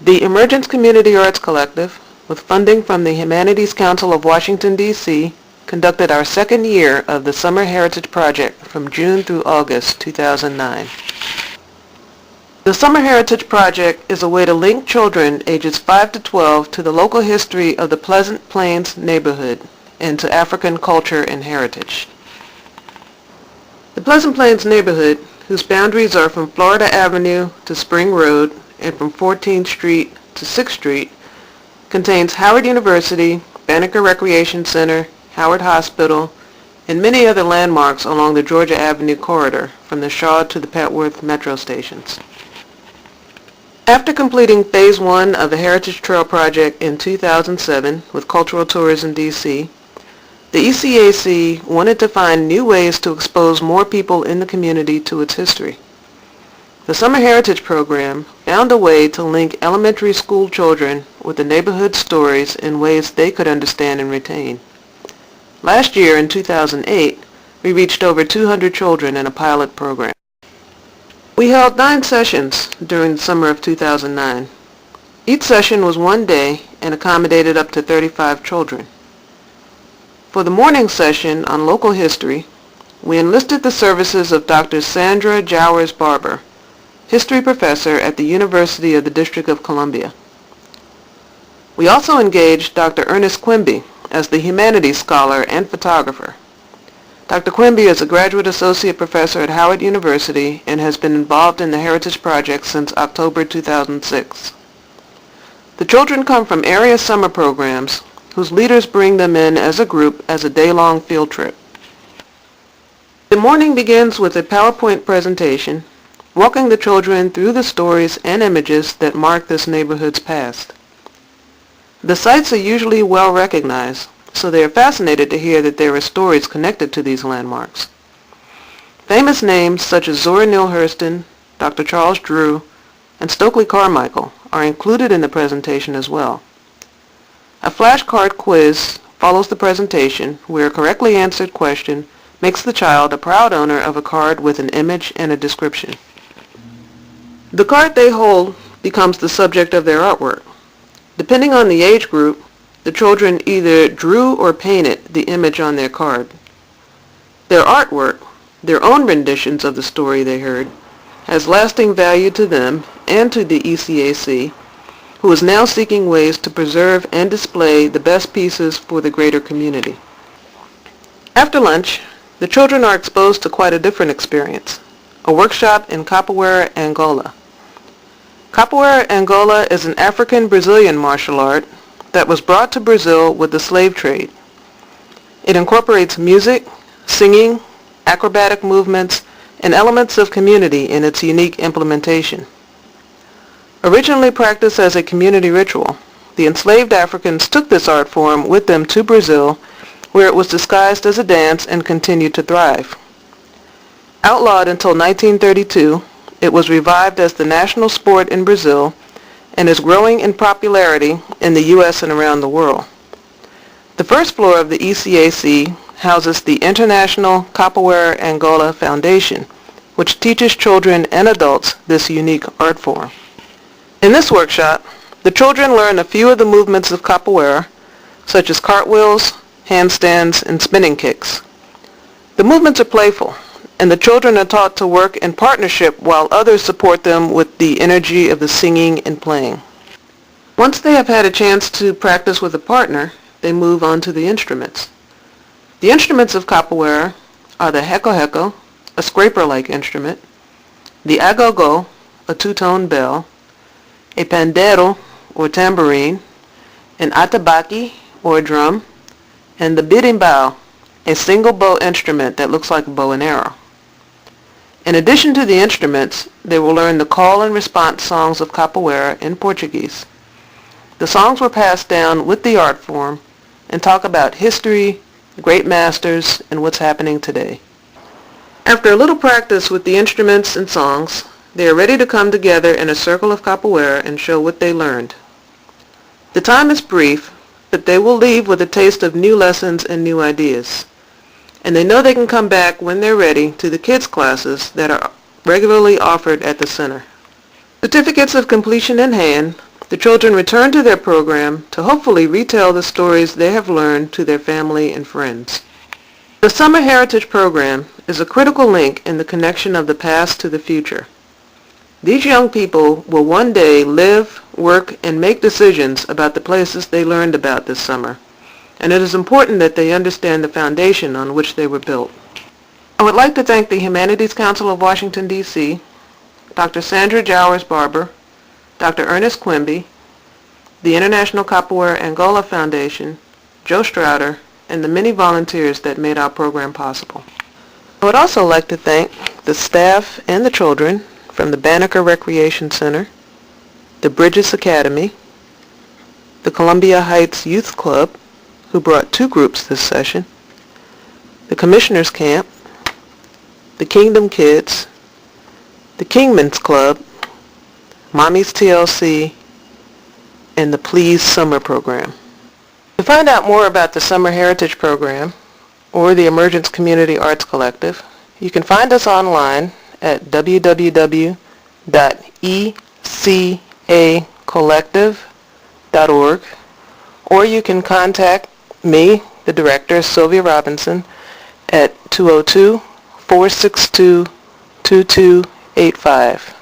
The Emergence Community Arts Collective, with funding from the Humanities Council of Washington, D.C., conducted our second year of the Summer Heritage Project from June through August 2009. The Summer Heritage Project is a way to link children ages 5 to 12 to the local history of the Pleasant Plains neighborhood and to African culture and heritage. The Pleasant Plains neighborhood, whose boundaries are from Florida Avenue to Spring Road and from 14th Street to 6th Street, contains Howard University, Banneker Recreation Center, Howard Hospital, and many other landmarks along the Georgia Avenue corridor from the Shaw to the Petworth metro stations. After completing Phase 1 of the Heritage Trail Project in 2007 with Cultural Tourism DC, the ECAC wanted to find new ways to expose more people in the community to its history. The Summer Heritage Program found a way to link elementary school children with the neighborhood stories in ways they could understand and retain. Last year, in 2008, we reached over 200 children in a pilot program. We held 9 sessions during the summer of 2009. Each session was one day and accommodated up to 35 children. For the morning session on local history, we enlisted the services of Dr. Sandra Jowers-Barber, history professor at the University of the District of Columbia. We also engaged Dr. Ernest Quimby as the humanities scholar and photographer. Dr. Quimby is a graduate associate professor at Howard University and has been involved in the Heritage Project since October 2006. The children come from area summer programs whose leaders bring them in as a group as a day-long field trip. The morning begins with a PowerPoint presentation walking the children through the stories and images that mark this neighborhood's past. The sites are usually well recognized, so they are fascinated to hear that there are stories connected to these landmarks. Famous names such as Zora Neale Hurston, Dr. Charles Drew, and Stokely Carmichael are included in the presentation as well. A flashcard quiz follows the presentation where a correctly answered question makes the child a proud owner of a card with an image and a description. The card they hold becomes the subject of their artwork. Depending on the age group, the children either drew or painted the image on their card. Their artwork, their own renditions of the story they heard, has lasting value to them and to the ECAC, who is now seeking ways to preserve and display the best pieces for the greater community. After lunch, the children are exposed to quite a different experience, a workshop in Capoeira Angola. Capoeira Angola is an African-Brazilian martial art that was brought to Brazil with the slave trade. It incorporates music, singing, acrobatic movements, and elements of community in its unique implementation. Originally practiced as a community ritual, the enslaved Africans took this art form with them to Brazil, where it was disguised as a dance and continued to thrive. Outlawed until 1932, it was revived as the national sport in Brazil and is growing in popularity in the U.S. and around the world. The first floor of the ECAC houses the International Capoeira Angola Foundation, which teaches children and adults this unique art form. In this workshop, the children learn a few of the movements of capoeira, such as cartwheels, handstands, and spinning kicks. The movements are playful, and the children are taught to work in partnership while others support them with the energy of the singing and playing. Once they have had a chance to practice with a partner, they move on to the instruments. The instruments of capoeira are the heko-heko, a scraper-like instrument, the agogo, a two-tone bell, a pandeiro, or tambourine, an atabaque, or a drum, and the berimbau, a single bow instrument that looks like a bow and arrow. In addition to the instruments, they will learn the call and response songs of capoeira in Portuguese. The songs were passed down with the art form and talk about history, great masters, and what's happening today. After a little practice with the instruments and songs, they are ready to come together in a circle of capoeira and show what they learned. The time is brief, but they will leave with a taste of new lessons and new ideas. And they know they can come back when they're ready to the kids' classes that are regularly offered at the center. Certificates of completion in hand, The children return to their program to hopefully retell the stories they have learned to their family and friends. The Summer Heritage Program is a critical link in the connection of the past to the future. These young people will one day live, work, and make decisions about the places they learned about this summer, and it is important that they understand the foundation on which they were built. I would like to thank the Humanities Council of Washington, D.C., Dr. Sandra Jowers-Barber, Dr. Ernest Quimby, the International Capoeira Angola Foundation, Joe Strouder, and the many volunteers that made our program possible. I would also like to thank the staff and the children from the Banneker Recreation Center, the Bridges Academy, the Columbia Heights Youth Club, who brought 2 groups this session, the Commissioners Camp, the Kingdom Kids, the Kingman's Club, Mommy's TLC, and the Please Summer Program. To find out more about the Summer Heritage Program or the Emergence Community Arts Collective, you can find us online at www.ecacollective.org, or you can contact me, the director, Sylvia Robinson, at 202-462-2285.